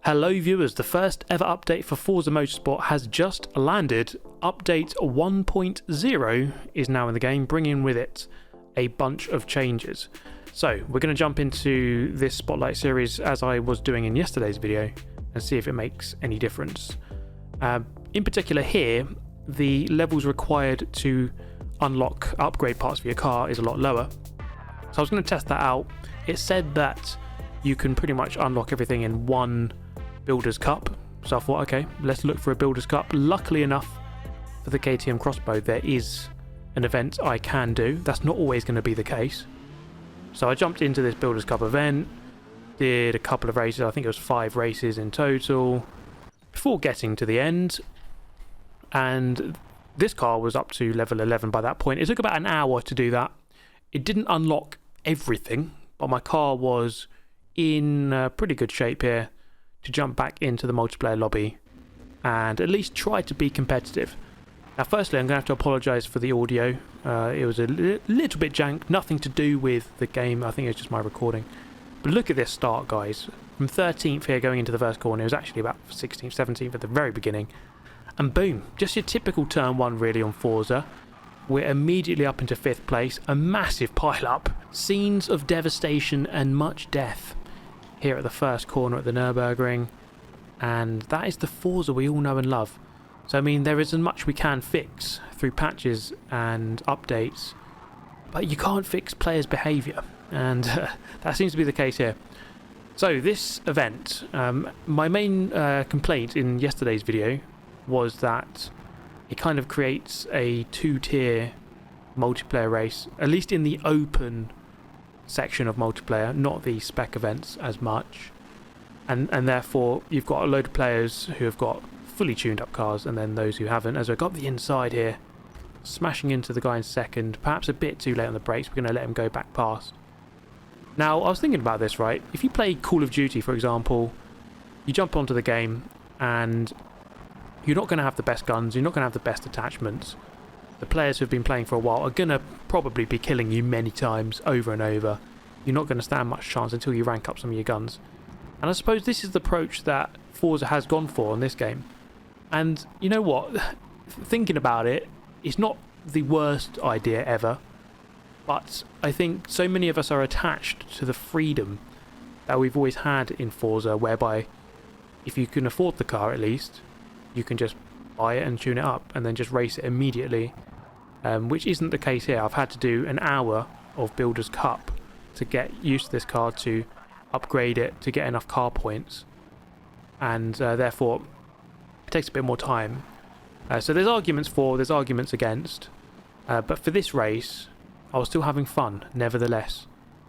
Hello viewers, the first ever update for Forza Motorsport has just landed. Update 1.0 is now in the game, bringing with it a bunch of changes. So we're going to jump into this Spotlight series as I was doing in yesterday's video and see if it makes any difference. In particular here, the levels required to unlock upgrade parts for your car is a lot lower. So I was going to test that out. It said that you can pretty much unlock everything in one Builder's Cup, so I thought, okay, let's look for a Builder's Cup. Luckily enough for the KTM Crossbow, there is an event I can do. That's not always going to be the case. So I jumped into this Builder's Cup event, did a couple of races, I think it was 5 races in total, before getting to the end. And this car was up to level 11 by that point. It took about an hour to do that. It didn't unlock everything, but my car was in pretty good shape here to jump back into the multiplayer lobby and at least try to be competitive. Now firstly, I'm going to have to apologise for the audio. It was a little bit jank, nothing to do with the game, I think it was just my recording. But look at this start, guys. From 13th here going into the first corner, it was actually about 16th, 17th at the very beginning. And boom, just your typical turn 1 really on Forza. We're immediately up into 5th place, a massive pile up, scenes of devastation and much death here at the first corner at the Nürburgring, and that is the Forza we all know and love. So I mean, there isn't much we can fix through patches and updates, but you can't fix players' behaviour, and that seems to be the case here. So this event, my main complaint in yesterday's video was that it kind of creates a 2-tier multiplayer race, at least in the open section of multiplayer, not the spec events as much, and therefore you've got a load of players who have got fully tuned up cars and then those who haven't. As I got the inside here, smashing into the guy in second, perhaps a bit too late on the brakes. We're going to let him go back past. Now I was thinking about this, right? If you play Call of Duty, for example, you jump onto the game and you're not going to have the best guns, you're not going to have the best attachments. The players who've been playing for a while are going to probably be killing you many times over and over. You're not going to stand much chance until you rank up some of your guns. And I suppose this is the approach that Forza has gone for in this game. And you know what? Thinking about it, it's not the worst idea ever. But I think so many of us are attached to the freedom that we've always had in Forza, whereby if you can afford the car at least, you can just buy it and tune it up and then just race it immediately, which isn't the case here. I've had to do an hour of Builder's Cup to get used to this car, to upgrade it, to get enough car points, and therefore it takes a bit more time. So there's arguments for, there's arguments against, but for this race I was still having fun nevertheless.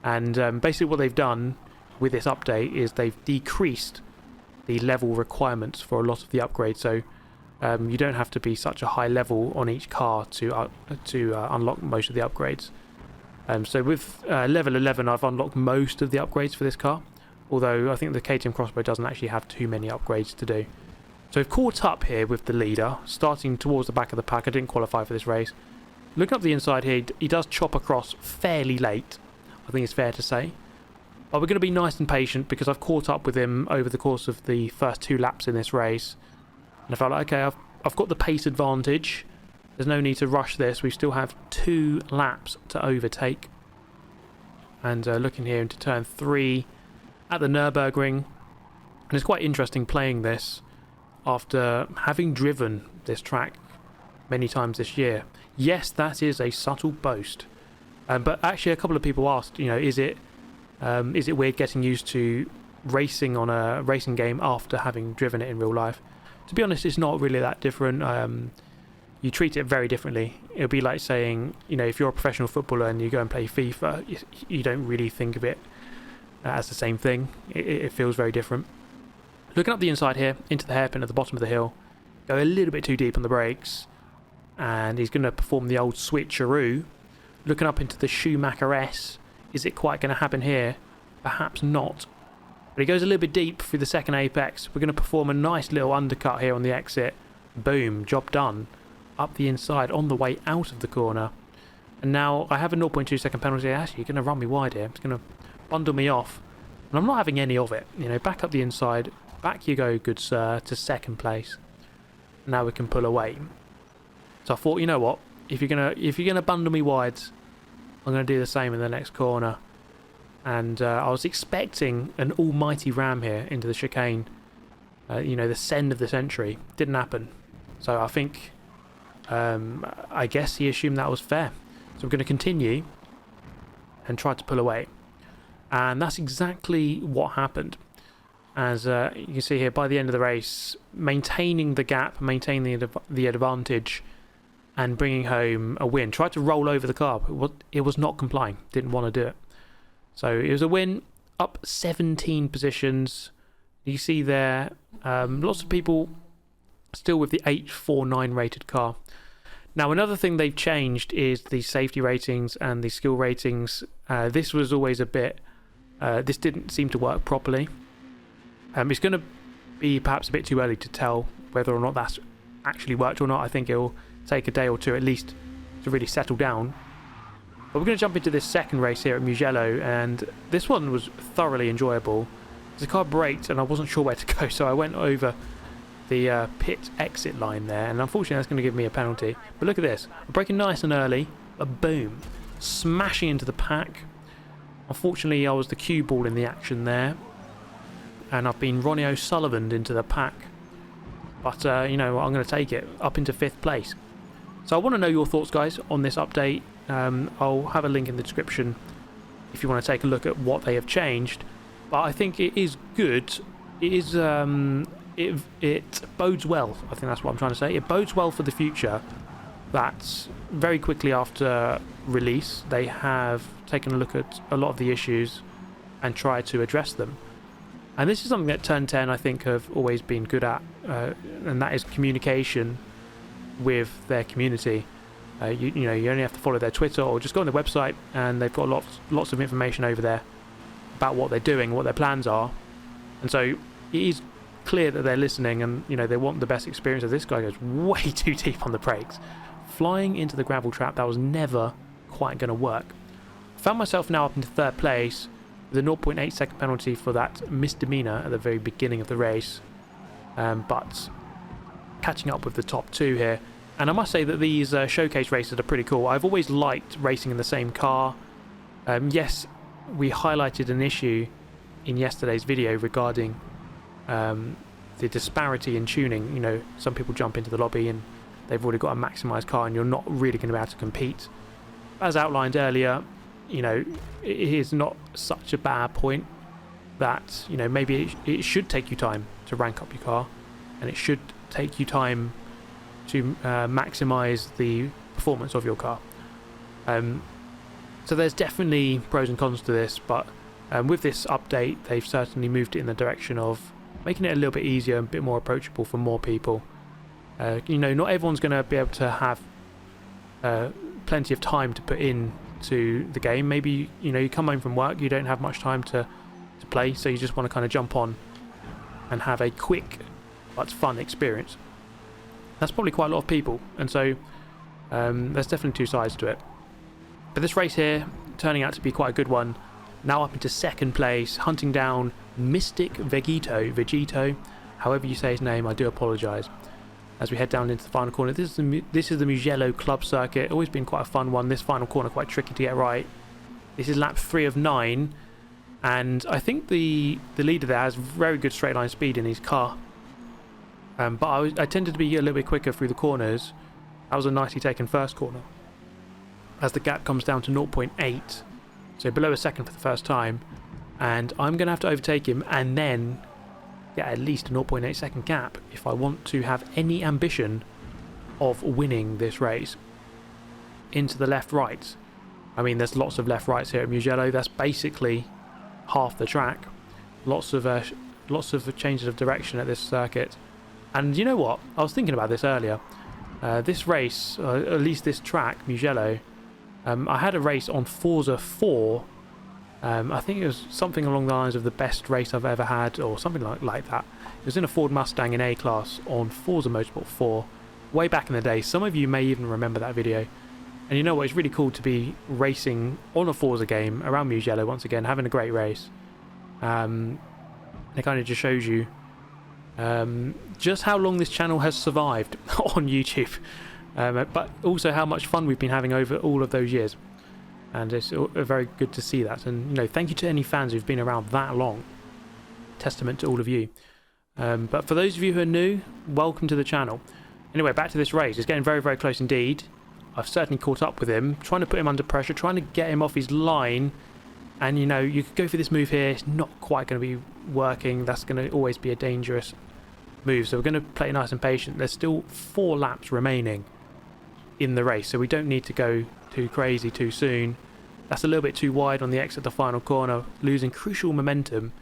And basically what they've done with this update is they've decreased the level requirements for a lot of the upgrades, so you don't have to be such a high level on each car to unlock most of the upgrades. So with level 11 I've unlocked most of the upgrades for this car, although I think the KTM Crossbow doesn't actually have too many upgrades to do. So I've caught up here with the leader, starting towards the back of the pack. I didn't qualify for this race. Looking up the inside here, he does chop across fairly late, I think it's fair to say. But we're going to be nice and patient because I've caught up with him over the course of the first 2 laps in this race. And I felt like, okay, I've got the pace advantage. There's no need to rush this. We still have 2 laps to overtake. And looking here into turn 3 at the Nürburgring. And it's quite interesting playing this after having driven this track many times this year. Yes, that is a subtle boast. But actually a couple of people asked, you know, is it weird getting used to racing on a racing game after having driven it in real life? To be honest, it's not really that different. You treat it very differently. It'll be like saying, you know, if you're a professional footballer and you go and play FIFA, you don't really think of it as the same thing. It feels very different. Looking up the inside here, into the hairpin at the bottom of the hill, go a little bit too deep on the brakes, and he's going to perform the old switcheroo. Looking up into the Schumacher S, is it quite going to happen here? Perhaps not. But he goes a little bit deep through the second apex. We're going to perform a nice little undercut here on the exit. Boom, job done. Up the inside on the way out of the corner. And now I have a 0.2 second penalty. Actually, you're going to run me wide here. It's going to bundle me off. And I'm not having any of it. You know, back up the inside. Back you go, good sir, to second place. Now we can pull away. So I thought, you know what? If you're gonna bundle me wides, I'm gonna do the same in the next corner. And I was expecting an almighty ram here into the chicane. You know, the send of the century. Didn't happen. So I think, I guess he assumed that was fair. So I'm going to continue and try to pull away. And that's exactly what happened. As you can see here, by the end of the race, maintaining the gap, maintaining the advantage, and bringing home a win. Tried to roll over the car, but it was not complying. Didn't want to do it. So it was a win, up 17 positions. You see there, lots of people still with the 849 rated car. Now, another thing they've changed is the safety ratings and the skill ratings. This was always a bit... this didn't seem to work properly. It's going to be perhaps a bit too early to tell whether or not that's actually worked or not. I think it'll take a day or two at least to really settle down. But we're going to jump into this second race here at Mugello, and this one was thoroughly enjoyable. The car braked and I wasn't sure where to go, so I went over the pit exit line there, and unfortunately that's going to give me a penalty. But look at this, I'm braking nice and early, but boom, smashing into the pack. Unfortunately I was the cue ball in the action there, and I've been Ronnie O'Sullivan'd into the pack. But you know, I'm going to take it up into 5th place. So I want to know your thoughts, guys, on this update. I'll have a link in the description if you want to take a look at what they have changed. But I think it is good. It is it bodes well. I think that's what I'm trying to say. It bodes well for the future that very quickly after release they have taken a look at a lot of the issues and tried to address them. And this is something that Turn 10 I think have always been good at, and that is communication with their community. You know, you only have to follow their Twitter or just go on their website, and they've got lots of information over there about what they're doing, what their plans are. And so it is clear that they're listening, and you know, they want the best experience. This guy goes way too deep on the brakes, flying into the gravel trap. That was never quite going to work. Found myself now up into 3rd place with a 0.8 second penalty for that misdemeanor at the very beginning of the race, but catching up with the top 2 here. And I must say that these showcase races are pretty cool. I've always liked racing in the same car. Yes, we highlighted an issue in yesterday's video regarding the disparity in tuning. You know, some people jump into the lobby and they've already got a maximised car, and you're not really going to be able to compete. As outlined earlier, you know, it is not such a bad point that, you know, maybe it should take you time to rank up your car, and it should take you time to maximise the performance of your car. So there's definitely pros and cons to this, but with this update they've certainly moved it in the direction of making it a little bit easier and a bit more approachable for more people. You know, not everyone's going to be able to have plenty of time to put in to the game. Maybe, you know, you come home from work, you don't have much time to play, so you just want to kind of jump on and have a quick but fun experience. That's probably quite a lot of people, and so there's definitely 2 sides to it. But this race here turning out to be quite a good one. Now up into 2nd place, hunting down Mystic Vegito, however you say his name, I do apologise. As we head down into the final corner, this is the Mugello Club Circuit. Always been quite a fun one. This final corner quite tricky to get right. This is lap 3 of 9, and I think the leader there has very good straight line speed in his car. But I tended to be a little bit quicker through the corners. That was a nicely taken first corner, as the gap comes down to 0.8, so below a second for the first time, and I'm going to have to overtake him and then get at least a 0.8 second gap if I want to have any ambition of winning this race. Into the left-right. I mean, there's lots of left-rights here at Mugello. That's basically half the track. Lots of changes of direction at this circuit. And you know what? I was thinking about this earlier. This race, at least this track, Mugello, I had a race on Forza 4. I think it was something along the lines of the best race I've ever had, or something like that. It was in a Ford Mustang in A-Class on Forza Motorsport 4, way back in the day. Some of you may even remember that video. And you know what? It's really cool to be racing on a Forza game around Mugello once again, having a great race. It kind of just shows you Just how long this channel has survived on YouTube, but also how much fun we've been having over all of those years. And it's very good to see that. And, you know, thank you to any fans who've been around that long. Testament to all of you. But for those of you who are new, welcome to the channel. Anyway, back to this race. It's getting very, very close indeed. I've certainly caught up with him, trying to put him under pressure, trying to get him off his line. And, you know, you could go for this move here. It's not quite going to be working. That's going to always be a dangerous move. So we're going to play it nice and patient. There's still 4 laps remaining in the race, so we don't need to go too crazy too soon. That's a little bit too wide on the exit of the final corner, losing crucial momentum.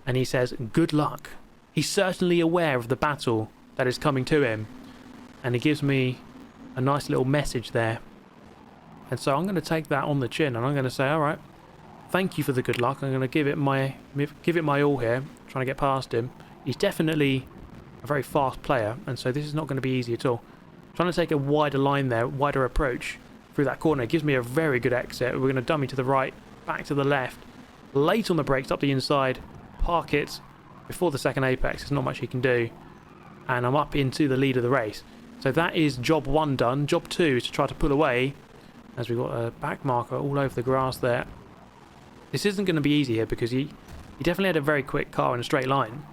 And he says, good luck. He's certainly aware of the battle that is coming to him. And he gives me a nice little message there. And so I'm going to take that on the chin, and I'm going to say, all right, thank you for the good luck. I'm going to give it my all here, trying to get past him. He's definitely a very fast player, and so this is not going to be easy at all. Trying to take a wider line there, wider approach through that corner. It gives me a very good exit. We're going to dummy to the right, back to the left, late on the brakes, up the inside, park it before the second apex. There's not much he can do, and I'm up into the lead of the race. So that is job 1 done. Job 2 is to try to pull away, as we've got a back marker all over the grass there. This isn't going to be easy here because he definitely had a very quick car in a straight line.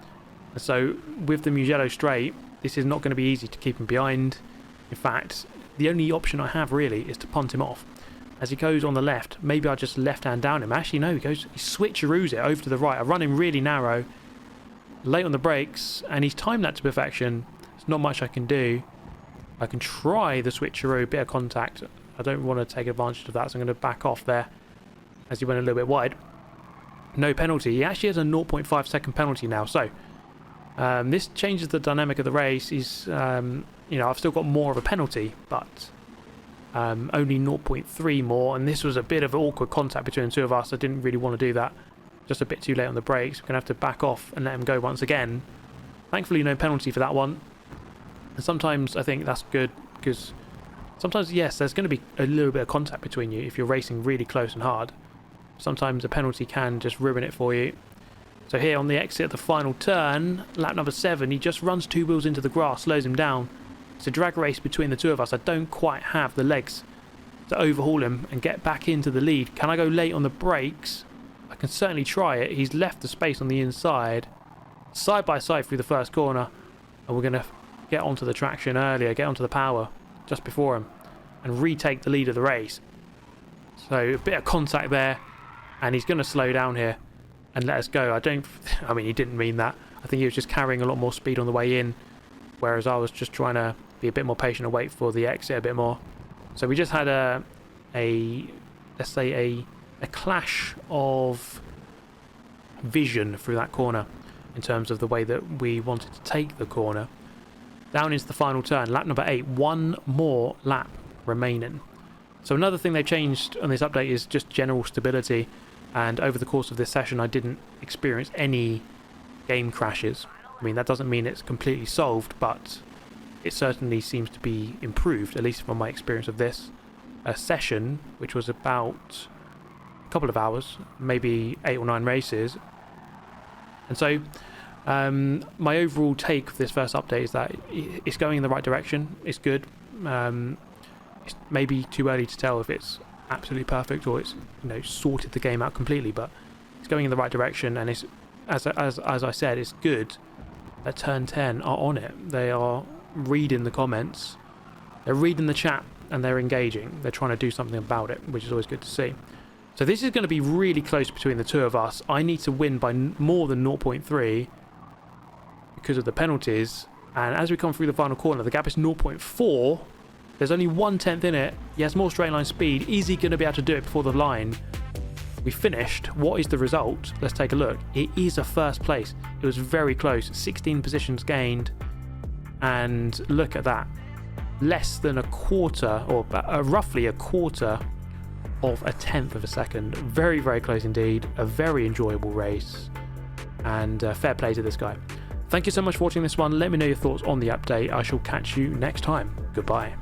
And so with the Mugello straight, this is not going to be easy to keep him behind. In fact, the only option I have really is to punt him off. As he goes on the left, maybe I just left-hand down him. Actually, no, he switcheroos it over to the right. I run him really narrow, late on the brakes, and he's timed that to perfection. There's not much I can do. I can try the switcheroo, bit of contact. I don't want to take advantage of that, so I'm going to back off there as he went a little bit wide. No penalty. He actually has a 0.5 second penalty now, so this changes the dynamic of the race. He's, you know, I've still got more of a penalty, but only 0.3 more, and this was a bit of awkward contact between the two of us. I didn't really want to do that. Just a bit too late on the brakes. We're going to have to back off and let him go once again. Thankfully, no penalty for that one. And sometimes I think that's good, because sometimes, yes, there's going to be a little bit of contact between you if you're racing really close and hard. Sometimes a penalty can just ruin it for you. So here on the exit of the final turn, lap number 7, he just runs 2 wheels into the grass, slows him down. It's a drag race between the two of us. I don't quite have the legs to overhaul him and get back into the lead. Can I go late on the brakes? I can certainly try it. He's left the space on the inside, side by side through the first corner, and we're going to get onto the traction earlier, get onto the power just before him, and retake the lead of the race. So a bit of contact there, and he's going to slow down here and let us go. I mean, he didn't mean that. I think he was just carrying a lot more speed on the way in, whereas I was just trying to be a bit more patient and wait for the exit a bit more. So we just had let's say a clash of vision through that corner in terms of the way that we wanted to take the corner. Down into the final turn, lap number 8, 1 more lap remaining. So another thing they changed on this update is just general stability, and over the course of this session I didn't experience any game crashes. I mean, that doesn't mean it's completely solved, but it certainly seems to be improved, at least from my experience of this session, which was about a couple of hours, maybe 8 or 9 races. And so my overall take of this first update is that it's going in the right direction. It's good. It's maybe too early to tell if it's absolutely perfect or it's, you know, sorted the game out completely, but it's going in the right direction, and it's as I said, it's good that Turn 10 are on it. They are reading the comments, they're reading the chat, and they're engaging. They're trying to do something about it, which is always good to see. So this is going to be really close between the two of us. I need to win by more than 0.3 because of the penalties, and as we come through the final corner, the gap is 0.4. There's only 1/10 in it. He has more straight line speed. Is he going to be able to do it before the line? We finished. What is the result? Let's take a look. It is a first place. It was very close. 16 positions gained, and look at that. Less than a quarter, or roughly a quarter of a 1/10 of a second. Very, very close indeed. A very enjoyable race, and fair play to this guy. Thank you so much for watching this one. Let me know your thoughts on the update. I shall catch you next time. Goodbye.